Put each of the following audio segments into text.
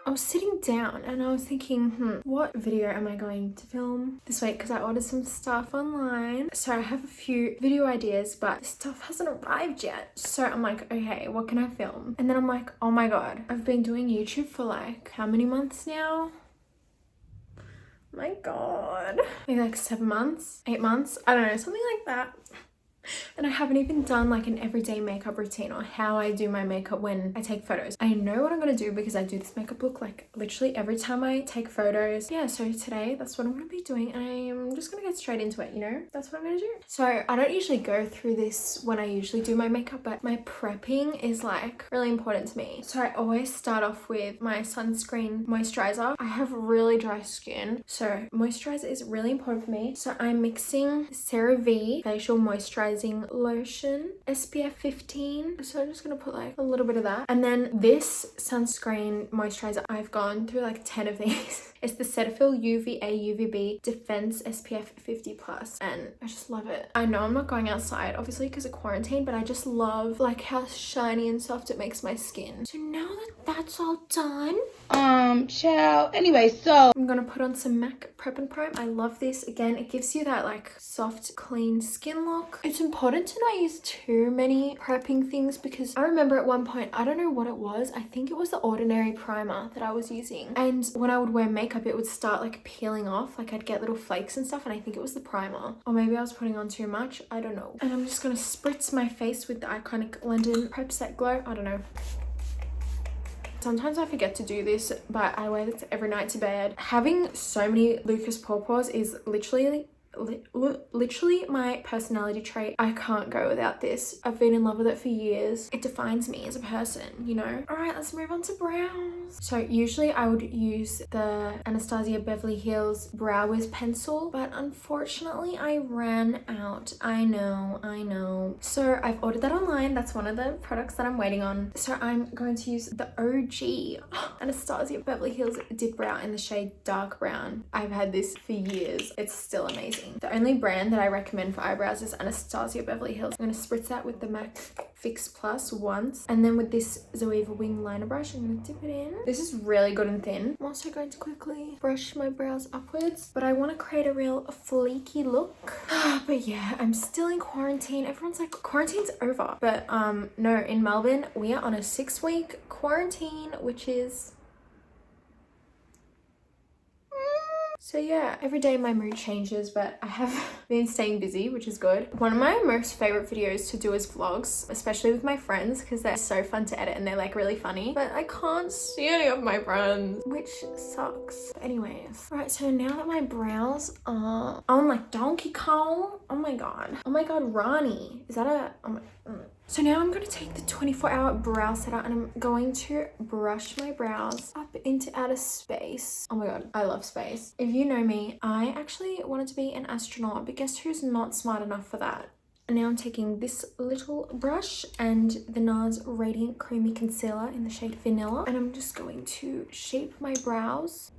I was sitting down and I was thinking, what video am I going to film this week? Because I ordered some stuff online. So I have a few video ideas, but the stuff hasn't arrived yet. So I'm like, okay, what can I film? And then I'm like, oh my God, I've been doing YouTube for like, how many months now? My God, maybe like 7 months, 8 months. I don't know, something like that. And I haven't even done like an everyday makeup routine or how I do my makeup when I take photos. I know what I'm gonna do because I do this makeup look like literally every time I take photos. Yeah, so today that's what I'm gonna be doing. I'm just gonna get straight into it, you know? That's what I'm gonna do. So I don't usually go through this when I usually do my makeup, but my prepping is like really important to me. So I always start off with my sunscreen moisturizer. I have really dry skin, so moisturizer is really important for me. So I'm mixing CeraVe facial moisturizer lotion, SPF 15. So I'm just gonna put like a little bit of that. And then this sunscreen moisturizer, I've gone through like 10 of these. It's the Cetaphil UVA UVB Defense SPF 50 plus, and I just love it. I know I'm not going outside obviously because of quarantine, but I just love like how shiny and soft it makes my skin. So now that that's all done, child. Anyway, so I'm gonna put on some MAC Prep and Prime. I love this. Again, it gives you that like soft, clean skin look. It's important to not use too many prepping things because I remember at one point, I don't know what it was. I think it was the Ordinary primer that I was using. And when I would wear makeup, it would start like peeling off. Like I'd get little flakes and stuff. And I think it was the primer. Or maybe I was putting on too much. I don't know. And I'm just gonna spritz my face with the iconic London Prep Set Glow. I don't know. Sometimes I forget to do this, but I wear this every night to bed. Having so many Lucas pawpaws is literally my personality trait. I can't go without this. I've been in love with it for years. It defines me as a person, you know? All right, let's move on to brows. So usually I would use the Anastasia Beverly Hills Brow Wiz pencil, but unfortunately I ran out. I know. So I've ordered that online. That's one of the products that I'm waiting on. So I'm going to use the OG Anastasia Beverly Hills Dip Brow in the shade Dark Brown. I've had this for years. It's still amazing. The only brand that I recommend for eyebrows is Anastasia Beverly Hills. I'm going to spritz that with the MAC Fix Plus once. And then with this Zoeva Wing Liner Brush, I'm going to dip it in. This is really good and thin. I'm also going to quickly brush my brows upwards. But I want to create a real flaky look. But yeah, I'm still in quarantine. Everyone's like, quarantine's over. But no, in Melbourne, we are on a 6-week quarantine, which is... So yeah, every day my mood changes, but I have been staying busy, which is good. One of my most favorite videos to do is vlogs, especially with my friends, because they're so fun to edit and they're like really funny, but I can't see any of my friends, which sucks. But anyways, all right, so now that my brows are on like Donkey Kong, oh my God, Ronnie, is that a, oh my, So now I'm going to take the 24-hour brow setter and I'm going to brush my brows up into outer space. Oh my God, I love space. If you know me, I actually wanted to be an astronaut, but guess who's not smart enough for that? And now I'm taking this little brush and the NARS Radiant Creamy Concealer in the shade Vanilla. And I'm just going to shape my brows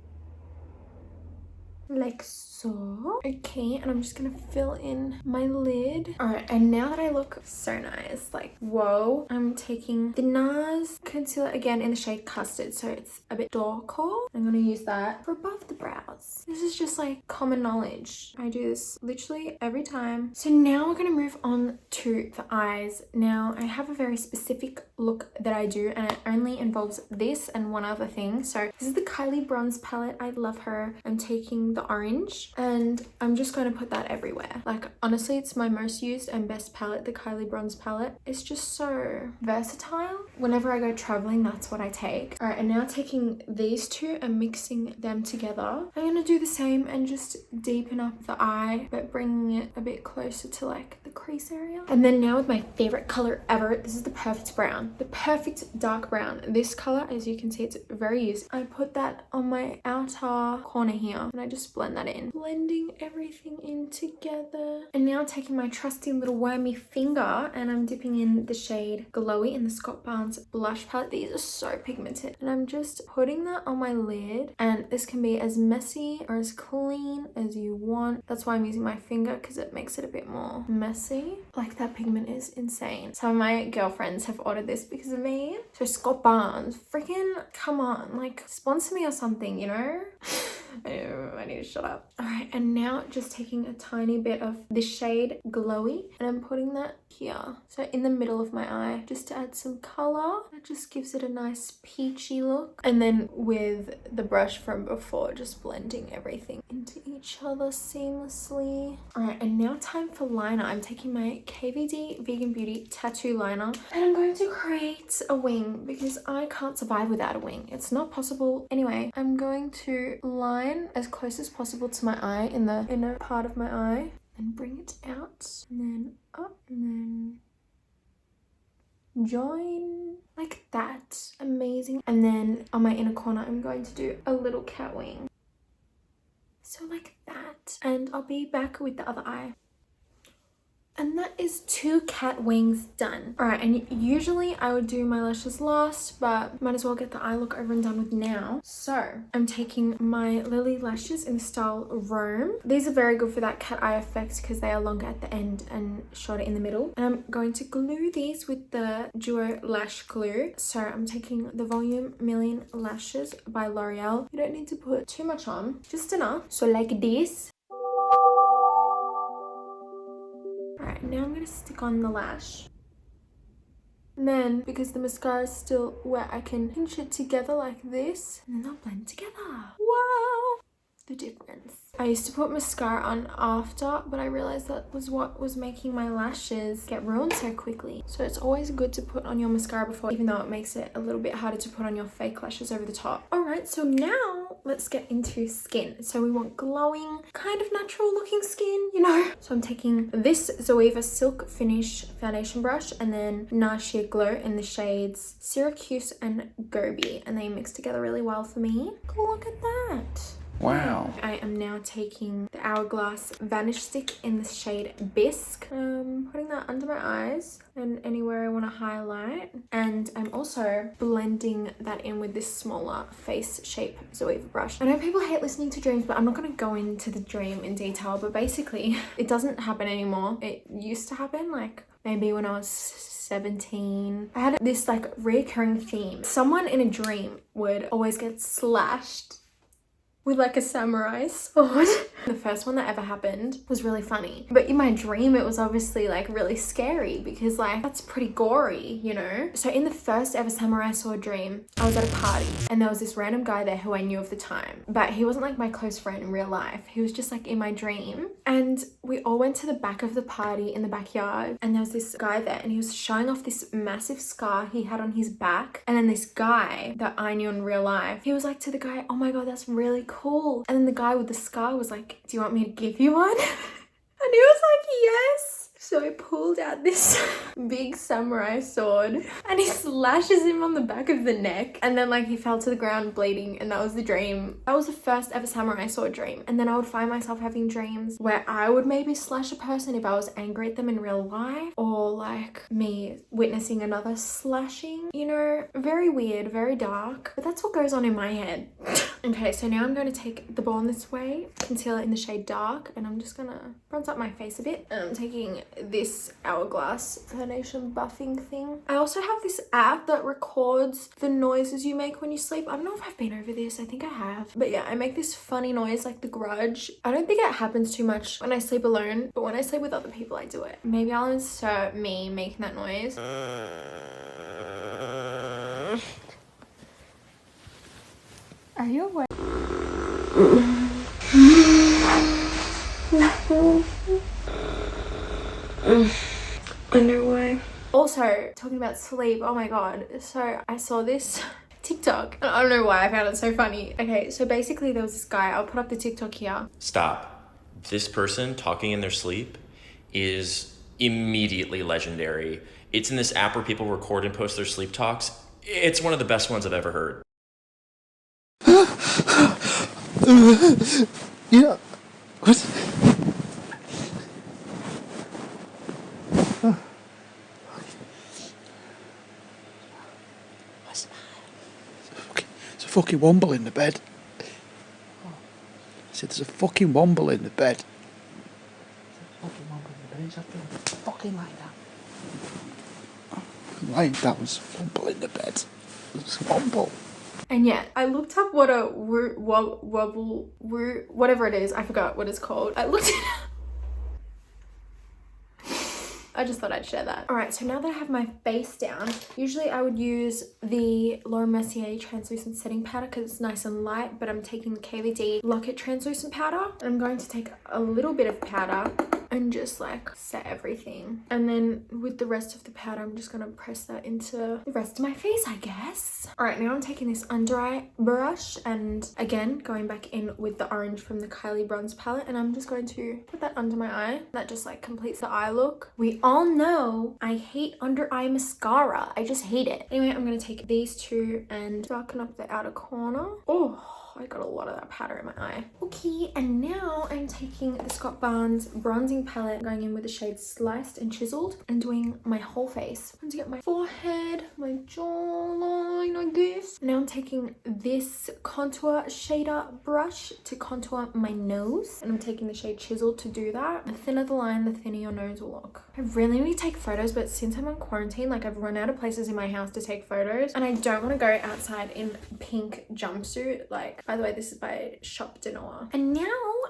like so. Okay, and I'm just gonna fill in my lid. All right, and now that I look so nice, like whoa, I'm taking the NARS concealer again in the shade Custard, so it's a bit darker. I'm gonna use that for above the brows. This is just like common knowledge. I do this literally every time. So now we're gonna move on to the eyes. Now I have a very specific look that I do, and it only involves this and one other thing. So this is the Kylie bronze palette. I love her. I'm taking the orange and I'm just going to put that everywhere. Like honestly, it's my most used and best palette, the Kylie bronze palette. It's just so versatile. Whenever I go traveling, that's what I take. All right, and now taking these two and mixing them together, I'm going to do the same and just deepen up the eye, but bringing it a bit closer to like the crease area. And then now with my favorite color ever, this is the perfect brown, the perfect dark brown. This color, as you can see, it's very used. I put that on my outer corner here and I just blend that in, blending everything in together. And now taking my trusty little wormy finger and I'm dipping in the shade Glowy in the Scott Barnes blush palette. These are so pigmented, and I'm just putting that on my lid, and this can be as messy or as clean as you want. That's why I'm using my finger, because it makes it a bit more messy. honestly, like that pigment is insane. Some of my girlfriends have ordered this because of me. So Scott Barnes, freaking come on, like sponsor me or something, you know? I need to shut up. All right, and now just taking a tiny bit of the shade Glowy and I'm putting that here. So in the middle of my eye, just to add some color. That just gives it a nice peachy look. And then with the brush from before, just blending everything into each other seamlessly. All right, and now time for liner. I'm taking my KVD Vegan Beauty tattoo liner and I'm going to create a wing because I can't survive without a wing. It's not possible. Anyway, I'm going to line as close as possible to my eye in the inner part of my eye and bring it out and then up and then join like that. Amazing. And then on my inner corner, I'm going to do a little cat wing. So like that. And I'll be back with the other eye. And that is 2 cat wings done. All right, and usually I would do my lashes last, but might as well get the eye look over and done with now. So I'm taking my Lilly lashes in the style Rome. These are very good for that cat eye effect because they are longer at the end and shorter in the middle. And I'm going to glue these with the Duo Lash Glue. So I'm taking the Volume Million Lashes by L'Oreal. You don't need to put too much on, just enough. So like this. Alright, now I'm going to stick on the lash. And then, because the mascara is still wet, I can pinch it together like this. And then they'll blend together. Wow! The difference. I used to put mascara on after, but I realized that was what was making my lashes get ruined so quickly. So it's always good to put on your mascara before, even though it makes it a little bit harder to put on your fake lashes over the top. Alright, so now let's get into skin. So we want glowing, kind of natural looking skin, you know? So I'm taking this Zoeva Silk Finish foundation brush and then NARS Sheer Glow in the shades Syracuse and Gobi. And they mix together really well for me. Look at that. Wow. I am now taking the Hourglass Vanish Stick in the shade Bisque. Putting that under my eyes and anywhere I want to highlight. And I'm also blending that in with this smaller face shape Zoeva brush. I know people hate listening to dreams, but I'm not going to go into the dream in detail. But basically, it doesn't happen anymore. It used to happen like maybe when I was 17. I had this like recurring theme. Someone in a dream would always get slashed with like a samurai sword. The first one that ever happened was really funny, but in my dream it was obviously like really scary because like that's pretty gory, you know? So in the first ever samurai sword dream, I was at a party and there was this random guy there who I knew of the time, but he wasn't like my close friend in real life. He was just like in my dream, and we all went to the back of the party in the backyard, and there was this guy there and he was showing off this massive scar he had on his back. And then this guy that I knew in real life, he was like to the guy, "Oh my god, that's really cool." And then the guy with the scar was like, "Do you want me to give you one?" And he was like, "Yes." So I pulled out this big samurai sword and he slashes him on the back of the neck, and then like he fell to the ground bleeding, and that was the dream. That was the first ever samurai sword dream. And then I would find myself having dreams where I would maybe slash a person if I was angry at them in real life, or like me witnessing another slashing, you know? Very weird, very dark, but that's what goes on in my head. Okay, so now I'm going to take the Born This Way concealer in the shade Dark, and I'm just gonna bronze up my face a bit. And I'm taking this Hourglass foundation buffing thing. I also have this app that records the noises you make when you sleep. I don't know if I've been over this. I think I have. But yeah, I make this funny noise like The Grudge. I don't think it happens too much when I sleep alone, but when I sleep with other people, I do it. Maybe I'll insert me making that noise. Are you awake? I know why. Also, talking about sleep, oh my god. So I saw this TikTok, and I don't know why I found it so funny. Okay, so basically there was this guy, I'll put up the TikTok here. Stop. This person talking in their sleep is immediately legendary. It's in this app where people record and post their sleep talks. It's one of the best ones I've ever heard. Yeah. What? What's that? It's a fucking womble in the bed. I said there's a fucking womble in the bed. There's a fucking womble in the bed. Nothing like that. Lying down was womble in the bed. It's womble. And yeah, I looked up what a wobble, whatever it is. I forgot what it's called. I looked it up. I just thought I'd share that. All right, so now that I have my face down, usually I would use the Laura Mercier translucent setting powder because it's nice and light, but I'm taking the KVD Lock-It translucent powder. I'm going to take a little bit of powder and just like set everything. And then with the rest of the powder, I'm just gonna press that into the rest of my face, I guess. All right, now I'm taking this under eye brush and again, going back in with the orange from the Kylie bronze palette, and I'm just going to put that under my eye. That just like completes the eye look. We all know I hate under eye mascara. I just hate it. Anyway, I'm gonna take these two and darken up the outer corner. Oh, I got a lot of that powder in my eye. Okay, and now I'm taking the Scott Barnes bronzing palette, going in with the shade Sliced and Chiseled, and doing my whole face. I'm going to get my forehead, my jawline like this. Now I'm taking this contour shader brush to contour my nose, and I'm taking the shade Chiseled to do that. The thinner the line, the thinner your nose will look. I really need to take photos, but since I'm on quarantine, like I've run out of places in my house to take photos, and I don't want to go outside in pink jumpsuit. Like, by the way, this is by Shop de Noir. And now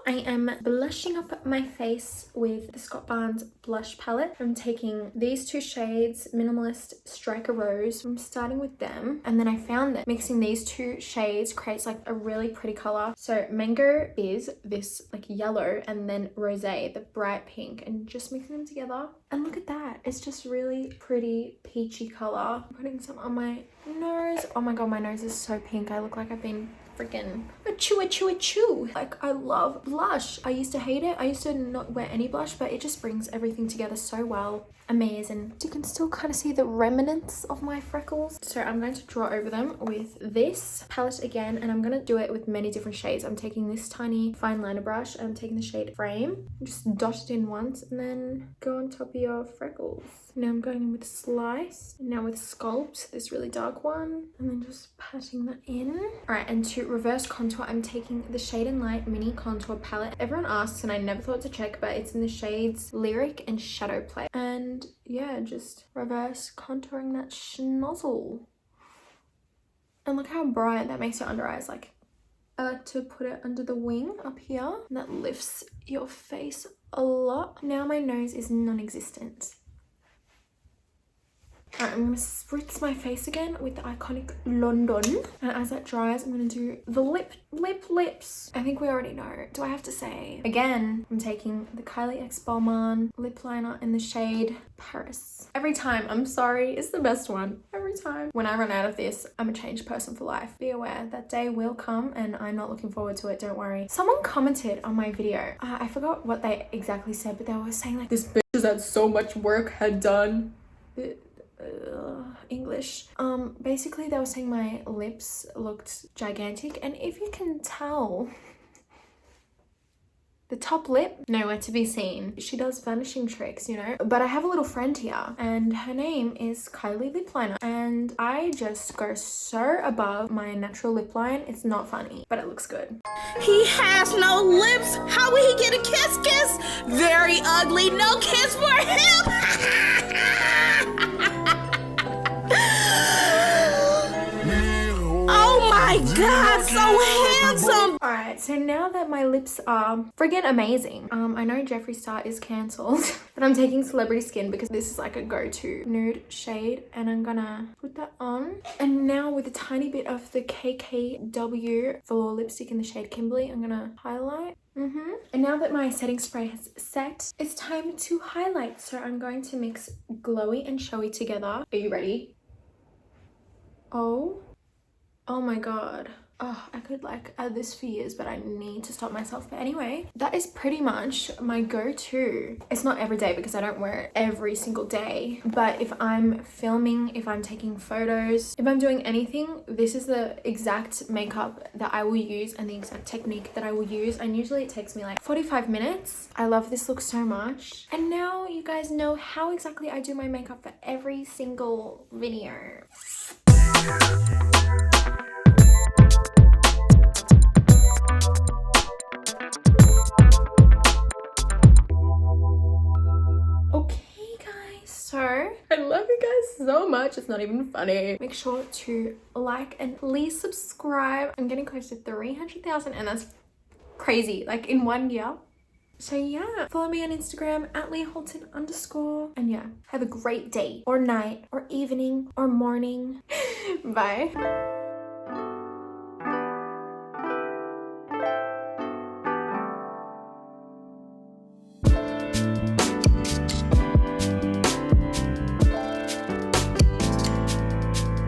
I am blushing up my face with the Scott Barnes blush palette. I'm taking these two shades, Minimalist Striker Rose. I'm starting with them. And then I found that mixing these two shades creates like a really pretty color. So Mango is this like yellow, and then Rosé, the bright pink, and just mixing them together. And look at that. It's just really pretty peachy color. I'm putting some on my nose. Oh my god, my nose is so pink. I look like I've been freaking achoo. Like, I love blush. I used to hate it. I used to not wear any blush, but it just brings everything together so well. Amazing. You can still kind of see the remnants of my freckles. So I'm going to draw over them with this palette again, and I'm going to do it with many different shades. I'm taking this tiny fine liner brush, and I'm taking the shade Frame. Just dot it in once and then go on top of your freckles. Now I'm going in with Slice, and now with Sculpt, this really dark one, and then just patting that in. All right, and to reverse contour, I'm taking the Shade and Light mini contour palette. Everyone asks, and I never thought to check, but it's in the shades Lyric and Shadow Play. And yeah, just reverse contouring that schnozzle. And look how bright that makes your under eyes. Like, I like to put it under the wing up here, and that lifts your face a lot. Now my nose is non-existent. Alright, I'm going to spritz my face again with the iconic London. And as that dries, I'm going to do the lips. I think we already know. Do I have to say? Again, I'm taking the Kylie X Balmain lip liner in the shade Paris. Every time, I'm sorry, it's the best one. Every time. When I run out of this, I'm a changed person for life. Be aware, that day will come, and I'm not looking forward to it, don't worry. Someone commented on my video. I forgot what they exactly said, but they were saying like, this bitch has had so much work had done. English. Basically they were saying my lips looked gigantic, and if you can tell, the top lip, nowhere to be seen. She does vanishing tricks, you know. But I have a little friend here, and her name is Kylie Lip Liner, and I just go so above my natural lip line. It's not funny, but it looks good. He has no lips. How will he get a kiss? Very ugly. No kiss for him. Oh my god, so handsome. Alright, so now that my lips are friggin' amazing, I know Jeffree Star is cancelled, but I'm taking Celebrity Skin because this is like a go-to nude shade, and I'm gonna put that on. And now with a tiny bit of the KKW velour lipstick in the shade Kimberly, I'm gonna highlight. And now that my setting spray has set, it's time to highlight. So I'm going to mix glowy and showy together. Are you ready? Oh my god. Oh, I could like add this for years, but I need to stop myself. But anyway, that is pretty much my go-to. It's not every day because I don't wear it every single day, but if I'm filming, if I'm taking photos, if I'm doing anything, this is the exact makeup that I will use and the exact technique that I will use. And usually it takes me like 45 minutes. I love this look so much. And now you guys know how exactly I do my makeup for every single video. Okay It's not even funny. Make sure to like and please subscribe. I'm getting close to 300,000 and that's crazy, like in 1 year. So yeah, follow me on Instagram at Halton_. And yeah, have a great day or night or evening or morning. Bye.